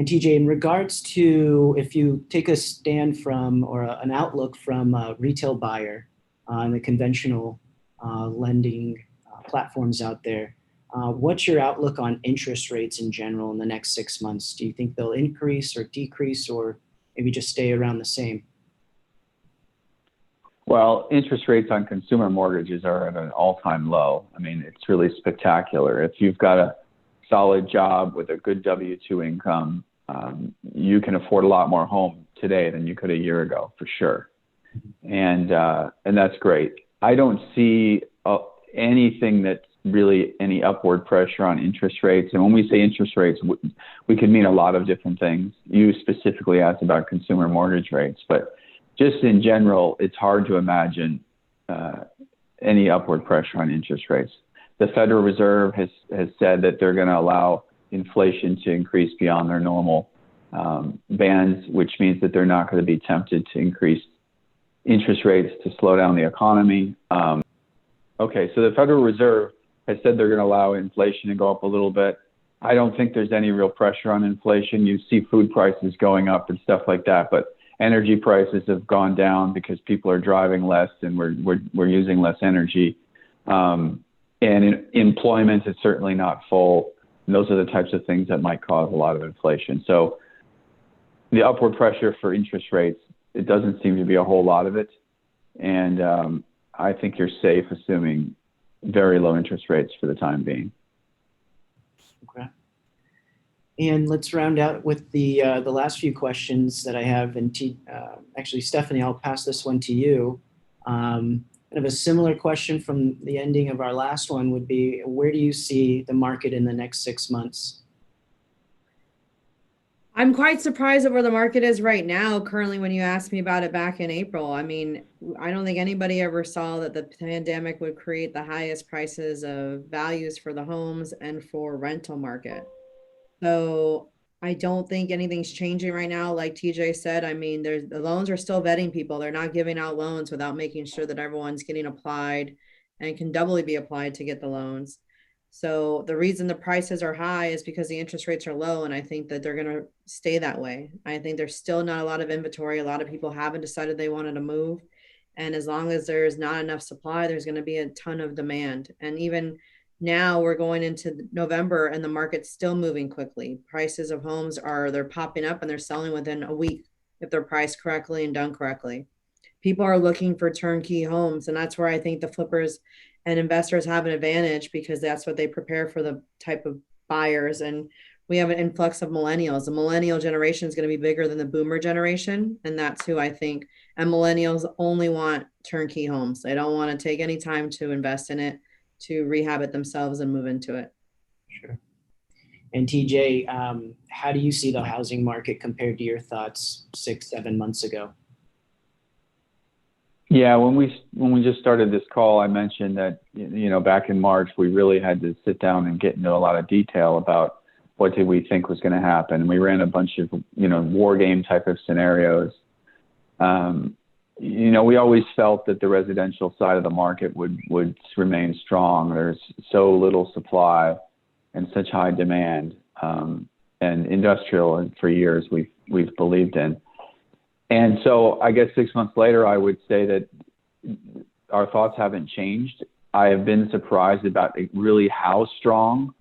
And TJ, in regards to if you take a stand from or an outlook from a retail buyer on the conventional lending platforms out there, what's your outlook on interest rates in general in the next 6 months? Do you think they'll increase or decrease or maybe just stay around the same? Well, interest rates on consumer mortgages are at an all-time low. I mean, it's really spectacular. If you've got a solid job with a good W-2 income, you can afford a lot more home today than you could a year ago, for sure. And that's great. I don't see anything that's really any upward pressure on interest rates. And when we say interest rates, we can mean a lot of different things. You specifically asked about consumer mortgage rates, but just in general, it's hard to imagine any upward pressure on interest rates. The Federal Reserve has said that they're going to allow inflation to increase beyond their normal bands, which means that they're not going to be tempted to increase interest rates to slow down the economy. Okay, so the Federal Reserve has said they're going to allow inflation to go up a little bit. I don't think there's any real pressure on inflation. You see food prices going up and stuff like that, but energy prices have gone down because people are driving less and we're using less energy. And employment is certainly not full. And those are the types of things that might cause a lot of inflation. So the upward pressure for interest rates, it doesn't seem to be a whole lot of it. And I think you're safe assuming very low interest rates for the time being. Okay. And let's round out with the last few questions that I have. And actually, Stephanie, I'll pass this one to you. Kind of a similar question from the ending of our last one would be, where do you see the market in the next 6 months? I'm quite surprised at where the market is right now. Currently, when you asked me about it back in April, I mean, I don't think anybody ever saw that the pandemic would create the highest prices of values for the homes and for rental market. So I don't think anything's changing right now. Like TJ said, I mean, the loans are still vetting people. They're not giving out loans without making sure that everyone's getting applied and can doubly be applied to get the loans. So the reason the prices are high is because the interest rates are low, and I think that they're going to stay that way. I think there's still not a lot of inventory. A lot of people haven't decided they wanted to move. And as long as there's not enough supply, there's going to be a ton of demand. And even now we're going into November and the market's still moving quickly. Prices of homes they're popping up and they're selling within a week if they're priced correctly and done correctly. People are looking for turnkey homes, and that's where I think the flippers and investors have an advantage, because that's what they prepare for the type of buyers. And we have an influx of millennials. The millennial generation is going to be bigger than the boomer generation. And that's who I think, and millennials only want turnkey homes. They don't want to take any time to invest in it, to rehab it themselves and move into it. Sure. And TJ, how do you see the housing market compared to your thoughts 6-7 months ago? Yeah, when we just started this call, I mentioned that, back in March, we really had to sit down and get into a lot of detail about what did we think was going to happen. And we ran a bunch of, war game type of scenarios. We always felt that the residential side of the market would remain strong. There's so little supply and such high demand, and industrial, and for years we've believed in. And so I guess 6 months later, I would say that our thoughts haven't changed. I have been surprised about really how strong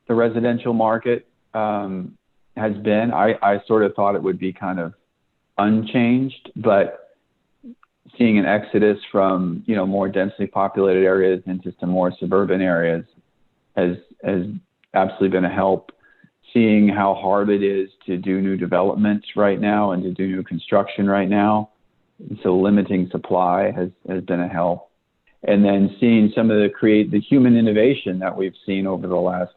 the residential market has been. I sort of thought it would be kind of unchanged, but seeing an exodus from, more densely populated areas into some more suburban areas has absolutely been a help. Seeing how hard it is to do new developments right now and to do new construction right now. So limiting supply has been a help. And then seeing some of the human innovation that we've seen over the last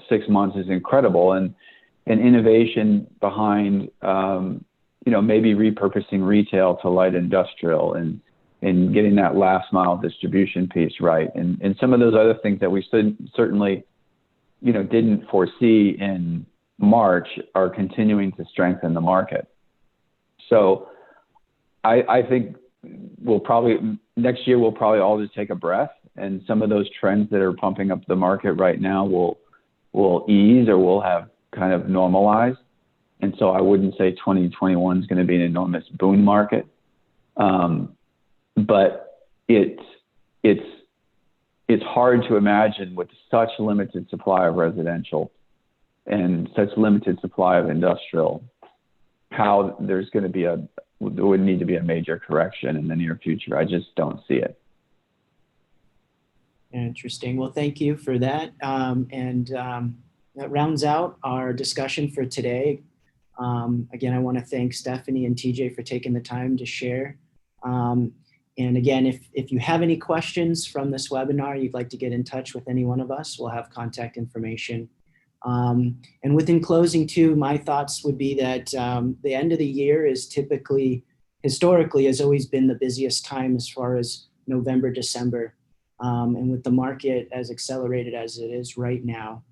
6 months is incredible. And innovation behind, maybe repurposing retail to light industrial and getting that last mile distribution piece right. And some of those other things that we certainly didn't foresee in March are continuing to strengthen the market. So I think next year we'll probably all just take a breath, and some of those trends that are pumping up the market right now will ease or will have kind of normalized. And so I wouldn't say 2021 is going to be an enormous boom market. But it's hard to imagine with such limited supply of residential and such limited supply of industrial, how there would need to be a major correction in the near future. I just don't see it. Interesting. Well, thank you for that. That rounds out our discussion for today. Again, I want to thank Stephanie and TJ for taking the time to share. And again, if you have any questions from this webinar, you'd like to get in touch with any one of us, we'll have contact information. And within closing too, my thoughts would be that the end of the year is historically has always been the busiest time as far as November, December. And with the market as accelerated as it is right now,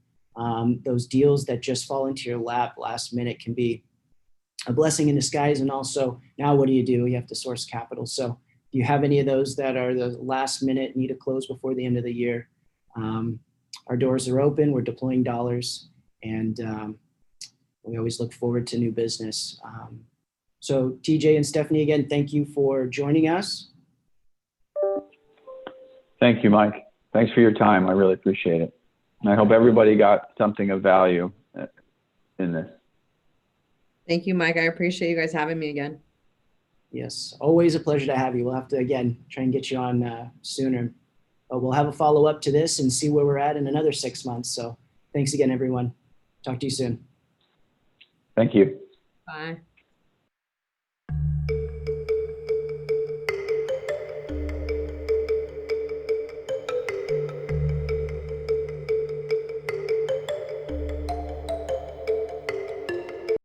those deals that just fall into your lap last minute can be a blessing in disguise. And also now what do? You have to source capital. So if you have any of those that are the last minute, need to close before the end of the year, our doors are open, we're deploying dollars, and we always look forward to new business. So TJ and Stephanie, again, thank you for joining us. Thank you, Mike. Thanks for your time. I really appreciate it. And I hope everybody got something of value in this. Thank you, Mike. I appreciate you guys having me again. Yes, always a pleasure to have you. We'll have to, again, try and get you on sooner. But we'll have a follow-up to this and see where we're at in another 6 months. So thanks again, everyone. Talk to you soon. Thank you. Bye.